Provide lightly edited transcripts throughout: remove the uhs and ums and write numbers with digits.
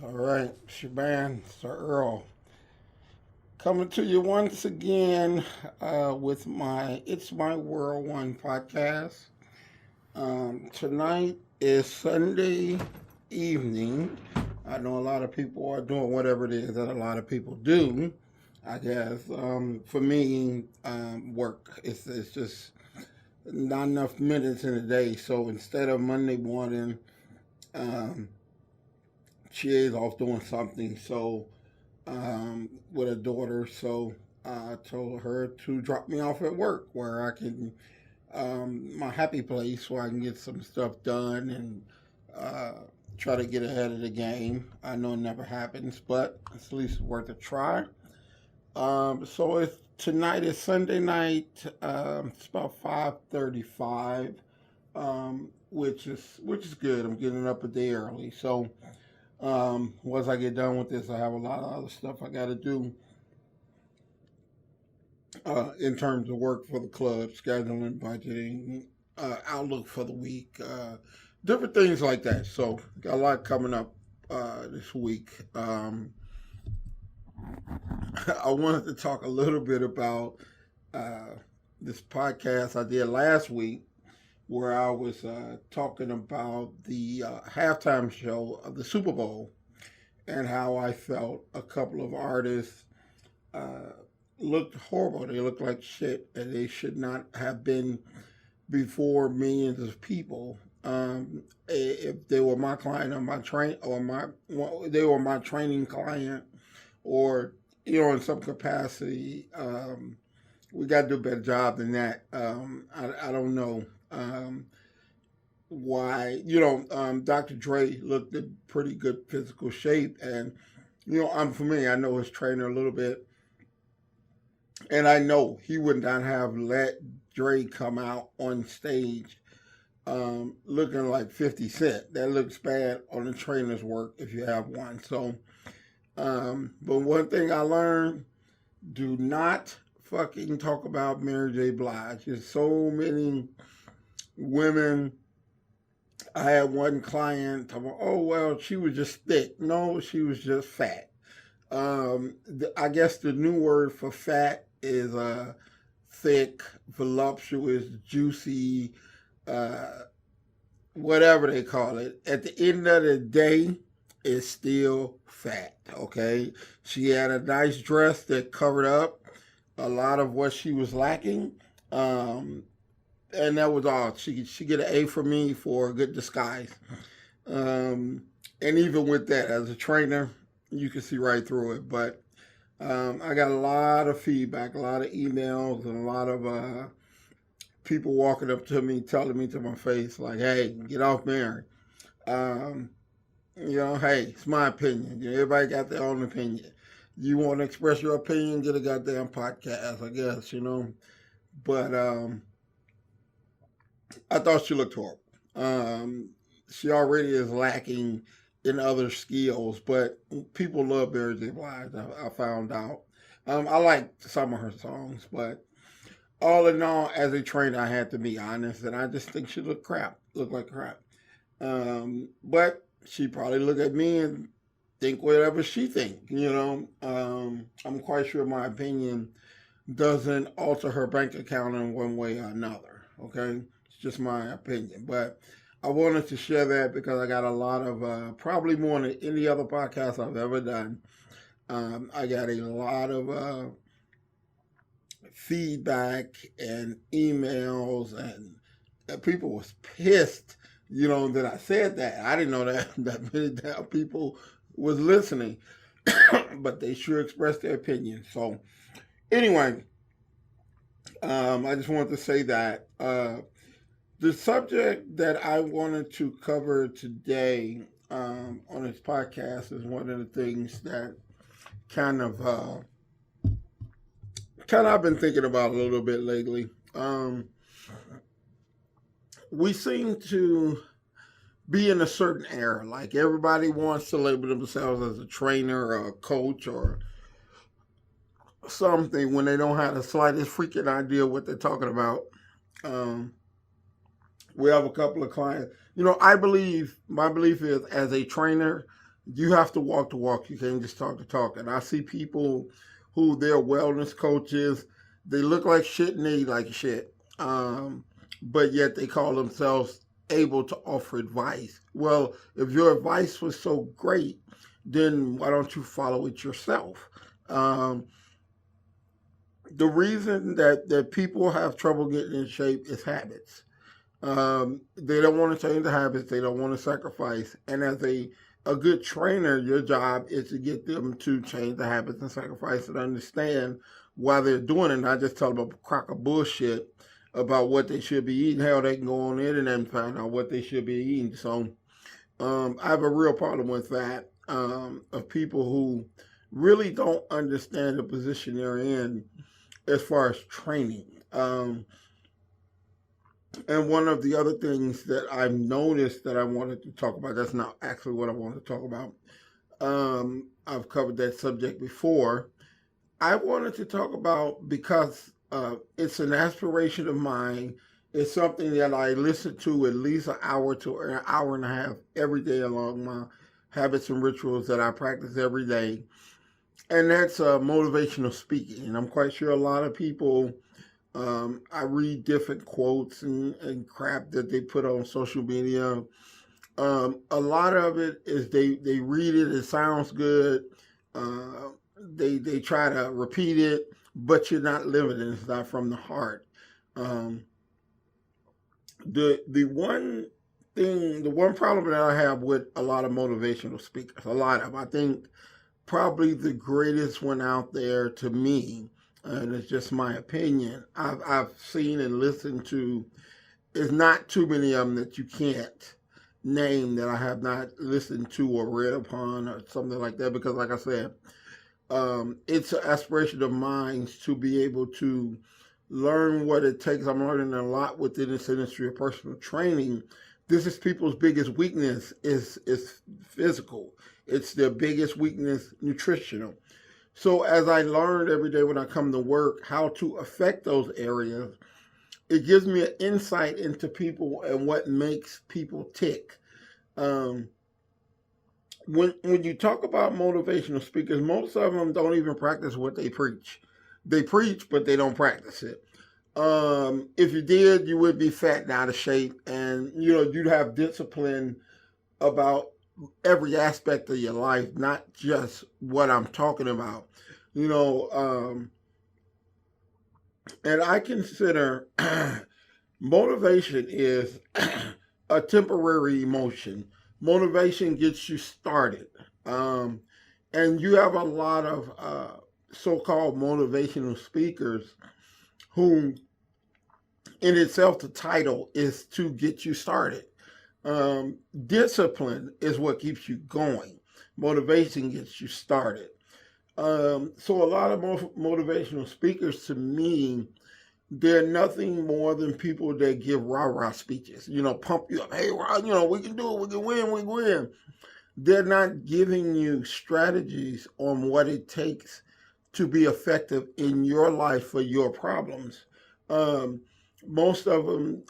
All right, Shaban, Sir Earl, coming to you once again with my It's My World One podcast. Tonight is Sunday evening. I know a lot of people are doing whatever it is that a lot of people do. I guess for me, work. It's just not enough minutes in a day. So instead of Monday morning, um, she is off doing something. So with a daughter, so I told her to drop me off at work where I can, my happy place where I can get some stuff done and try to get ahead of the game. I know it never happens, but it's at least worth a try. So it's tonight is Sunday night. It's about 5:35, which is good. I'm getting up a day early, so once I get done with this, I have a lot of other stuff I got to do in terms of work for the club, scheduling, budgeting, outlook for the week, different things like that. So, got a lot coming up this week. I wanted to talk a little bit about uh, this podcast I did last week where I was talking about the halftime show of the Super Bowl and how I felt a couple of artists uh, looked horrible. They looked like shit, and they should not have been before millions of people. If they were my client or my train or my well, they were my training client, or in some capacity, we got to do a better job than that. I don't know. Why Dr. Dre looked in pretty good physical shape, and I'm familiar. I know his trainer a little bit, and I know he would not have let Dre come out on stage looking like 50 Cent. That looks bad on the trainer's work if you have one. So, but one thing I learned: do not fucking talk about Mary J. Blige. There's so many women. I had one client talking about, oh, well, she was just thick. No, she was just fat. I guess the new word for fat is thick, voluptuous, juicy, uh, whatever they call it. At the end of the day, it's still fat, okay? She had a nice dress that covered up a lot of what she was lacking. Um, and that was all. She get an A from me for a good disguise. Um, and even with that, as a trainer, you can see right through it. But I got a lot of feedback, a lot of emails, and a lot of people walking up to me, telling me to my face, like, "Hey, get off Mary." Um, hey, it's my opinion. Everybody got their own opinion. You want to express your opinion, get a goddamn podcast, I guess. But I thought she looked horrible. She already is lacking in other skills, but people love Mary J. Blige. I found out. I like some of her songs, but all in all, as a trainer, I had to be honest, and I just think she looked like crap. But she probably look at me and think whatever she think. I'm quite sure my opinion doesn't alter her bank account in one way or another. Okay, it's just my opinion, but I wanted to share that because I got a lot of probably more than any other podcast I've ever done. I got a lot of feedback and emails, and people was pissed. That I said that. I didn't know that that many damn people was listening, but they sure expressed their opinion. So anyway, I just wanted to say that the subject that I wanted to cover today on this podcast is one of the things that kind of I've been thinking about a little bit lately. We seem to be in a certain era. Like everybody wants to label themselves as a trainer or a coach or something when they don't have the slightest freaking idea what they're talking about. Um, we have a couple of clients. My belief is as a trainer, You have to walk the walk. You can't just talk the talk. And I see people who they're wellness coaches. They look like shit and they eat like shit. But yet they call themselves able to offer advice. Well, if your advice was so great, then why don't you follow it yourself? Um, the reason that people have trouble getting in shape is habits. They don't want to change the habits. They don't want to sacrifice. And as a good trainer, your job is to get them to change the habits and sacrifice and understand why they're doing it. Not just tell them a crock of bullshit about what they should be eating. Hell, they can go on the internet and find out what they should be eating. So I have a real problem with that, of people who really don't understand the position they're in as far as training. And one of the other things that I've noticed that I wanted to talk about, that's not actually what I want to talk about. I've covered that subject before. I wanted to talk about, because it's an aspiration of mine. It's something that I listen to at least an hour to an hour and a half every day along my habits and rituals that I practice every day. And that's motivational speaking. And I'm quite sure a lot of people, I read different quotes and crap that they put on social media. A lot of it is they read it, it sounds good. They try to repeat it, but you're not living it. It's not from the heart. The one problem that I have with a lot of motivational speakers, I think probably the greatest one out there to me, and it's just my opinion, I've seen and listened to, is not too many of them that you can't name that I have not listened to or read upon or something like that, because like I said, it's an aspiration of mine to be able to learn what it takes. I'm learning a lot within this industry of personal training. This is people's biggest weakness is physical. It's their biggest weakness, nutritional. So as I learn every day when I come to work how to affect those areas, it gives me an insight into people and what makes people tick. When you talk about motivational speakers, most of them don't even practice what they preach. They preach, but they don't practice it. If you did, you would be fat and out of shape, and you'd have discipline about every aspect of your life, not just what I'm talking about. And I consider motivation is a temporary emotion. Motivation gets you started. And you have a lot of so-called motivational speakers who, in itself, the title is to get you started. Discipline is what keeps you going. Motivation gets you started. So a lot of motivational speakers, to me, they're nothing more than people that give rah-rah speeches, pump you up. Hey, we can do it, we can win, we can win. They're not giving you strategies on what it takes to be effective in your life for your problems. Most of them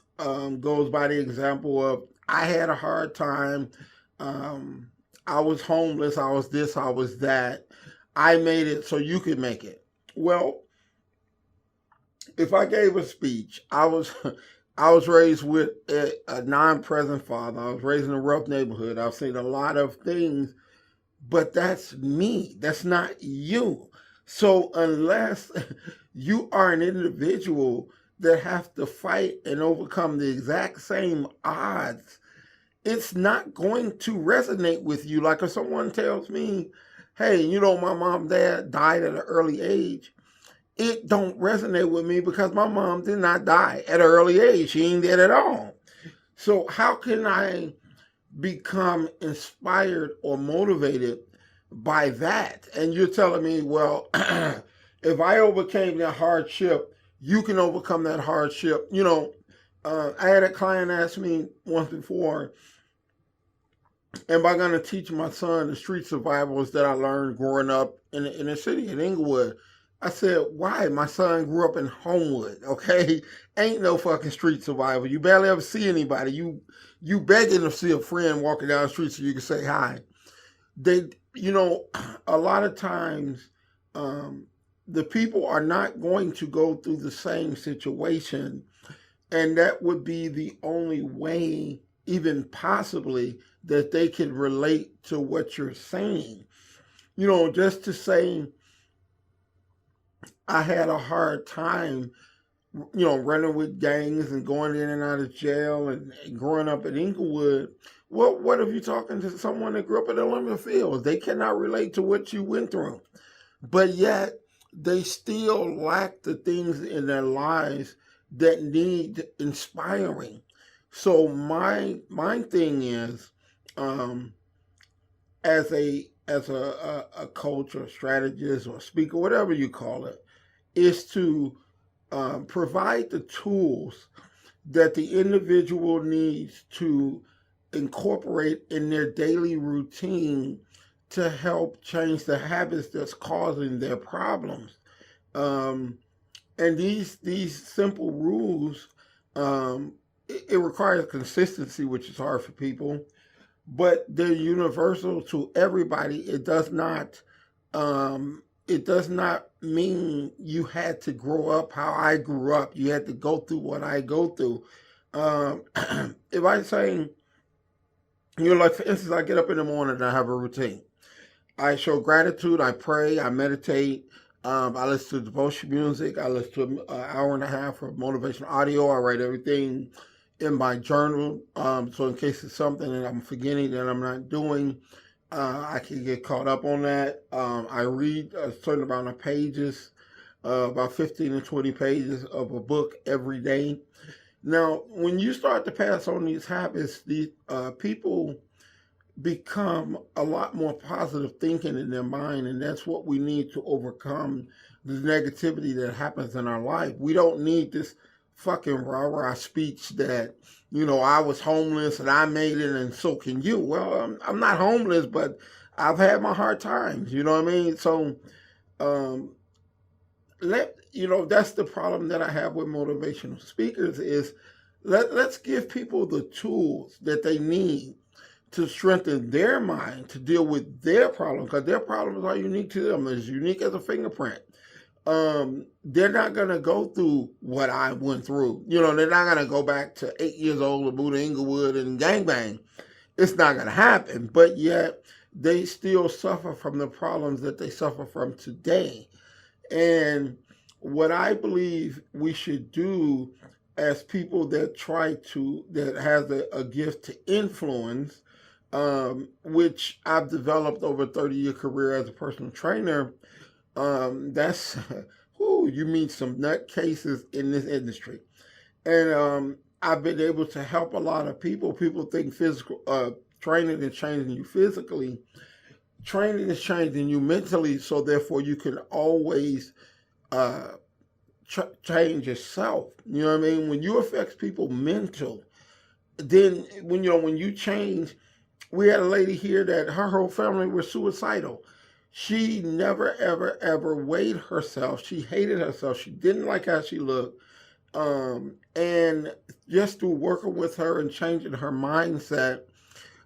goes by the example of, I had a hard time. I was homeless. I was this. I was that. I made it so you could make it. Well, if I gave a speech, I was raised with a non-present father. I was raised in a rough neighborhood. I've seen a lot of things, but that's me. That's not you. So unless you are an individual that have to fight and overcome the exact same odds, it's not going to resonate with you. Like if someone tells me, hey, my mom and dad died at an early age, it don't resonate with me because my mom did not die at an early age. She ain't dead at all. So how can I become inspired or motivated by that? And you're telling me, well, if I overcame that hardship, you can overcome that hardship. I had a client ask me once before, am I going to teach my son the street survivals that I learned growing up in the city in Inglewood? I said, why? My son grew up in Homewood, okay? Ain't no fucking street survival. You barely ever see anybody. You begging to see a friend walking down the street so you can say hi. they, you know, a lot of times, um, the people are not going to go through the same situation, and that would be the only way, even possibly, that they can relate to what you're saying. Just to say, I had a hard time, running with gangs and going in and out of jail and growing up in Inglewood. Well, what if you're talking to someone that grew up in the Olympia Fields? They cannot relate to what you went through, but yet they still lack the things in their lives that need inspiring. So my thing is, um, as a coach or strategist or speaker, whatever you call it, is to provide the tools that the individual needs to incorporate in their daily routine to help change the habits that's causing their problems. Um, and these simple rules, it requires consistency, which is hard for people, but they're universal to everybody. It does not mean you had to grow up how I grew up. You had to go through what I go through. Um, if I say, like for instance, I get up in the morning and I have a routine. I show gratitude. I pray. I meditate. I listen to devotion music. I listen to an hour and a half of motivational audio. I write everything in my journal. So in case it's something that I'm forgetting that I'm not doing, I can get caught up on that. I read a certain amount of pages, about 15 to 20 pages of a book every day. Now, when you start to pass on these habits, these people become a lot more positive thinking in their mind, and that's what we need to overcome the negativity that happens in our life. We don't need this fucking rah-rah speech that, I was homeless and I made it and so can you. Well, I'm not homeless, but I've had my hard times, you know what I mean? So um, that's the problem that I have with motivational speakers is let's give people the tools that they need to strengthen their mind to deal with their problems, because their problems are unique to them, as unique as a fingerprint. They're not going to go through what I went through. They're not going to go back to 8 years old and move to Inglewood and gangbang. It's not going to happen. But yet, they still suffer from the problems that they suffer from today. And what I believe we should do as people that has a gift to influence, which I've developed over a 30-year career as a personal trainer, that's you meet some nutcases in this industry. And I've been able to help a lot of people. People think physical training is changing you physically. Training is changing you mentally, so therefore you can always uh, change yourself. You know what I mean? When you affect people mental, then when you change, we had a lady here that her whole family was suicidal. She never, ever, ever weighed herself. She hated herself. She didn't like how she looked. And just through working with her and changing her mindset,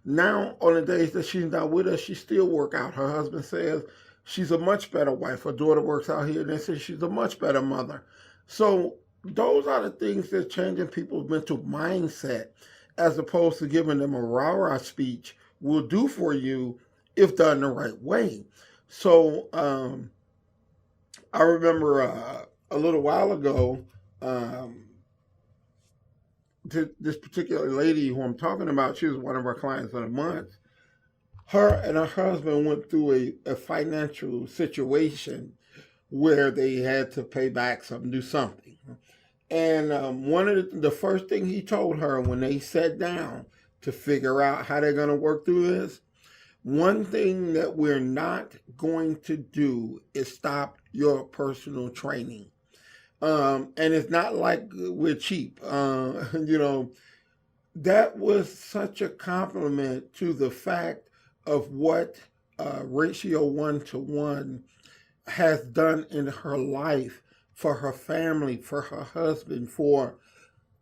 now on the days that she's not with us, she still work out. Her husband says she's a much better wife. Her daughter works out here, and they say she's a much better mother. So those are the things that changing people's mental mindset, as opposed to giving them a rah-rah speech will do for you if done the right way. So I remember a little while ago, this particular lady who I'm talking about, she was one of our clients of the month. Her and her husband went through a financial situation where they had to pay back something, do something. And one of the first thing he told her when they sat down to figure out how they're going to work through this, one thing that we're not going to do is stop your personal training. And it's not like we're cheap. That was such a compliment to the fact of what ratio 1 to 1 has done in her life, for her family, for her husband, for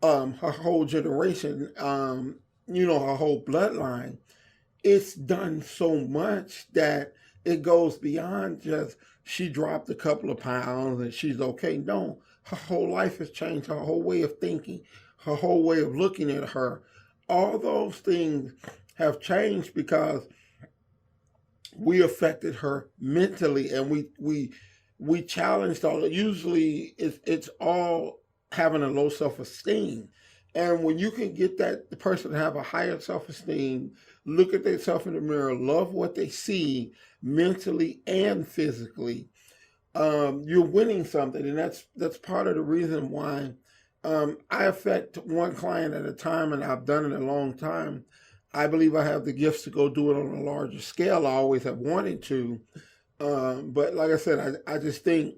her whole generation, her whole bloodline. it's done so much that it goes beyond just she dropped a couple of pounds and she's okay. No, her whole life has changed, her whole way of thinking, her whole way of looking at her. All those things have changed because we affected her mentally, and we challenged all. Usually it's all having a low self-esteem, and when you can get that the person to have a higher self-esteem, look at themselves in the mirror, love what they see mentally and physically, you're winning something. And that's part of the reason why I affect one client at a time, and I've done it a long time. I believe I have the gifts to go do it on a larger scale. I always have wanted to. But like I said, I just think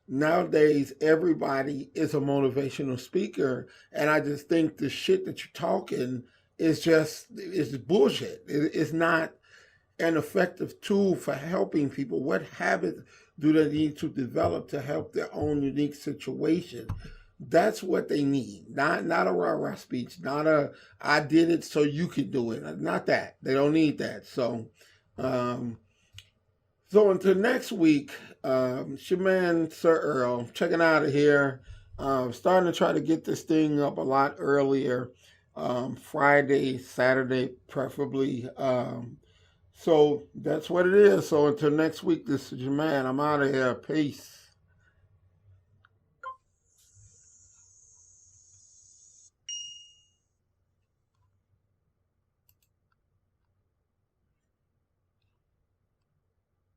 nowadays everybody is a motivational speaker. And I just think the shit that you're talking is bullshit. It's not an effective tool for helping people. What habits do they need to develop to help their own unique situation? That's what they need. Not a rah-rah speech, not a I did it so you could do it. Not that. They don't need that. Um, so until next week, it's your man, Sir Earl, checking out of here. Starting to try to get this thing up a lot earlier. Friday, Saturday, preferably. So that's what it is. So until next week, this is your man. I'm out of here. Peace.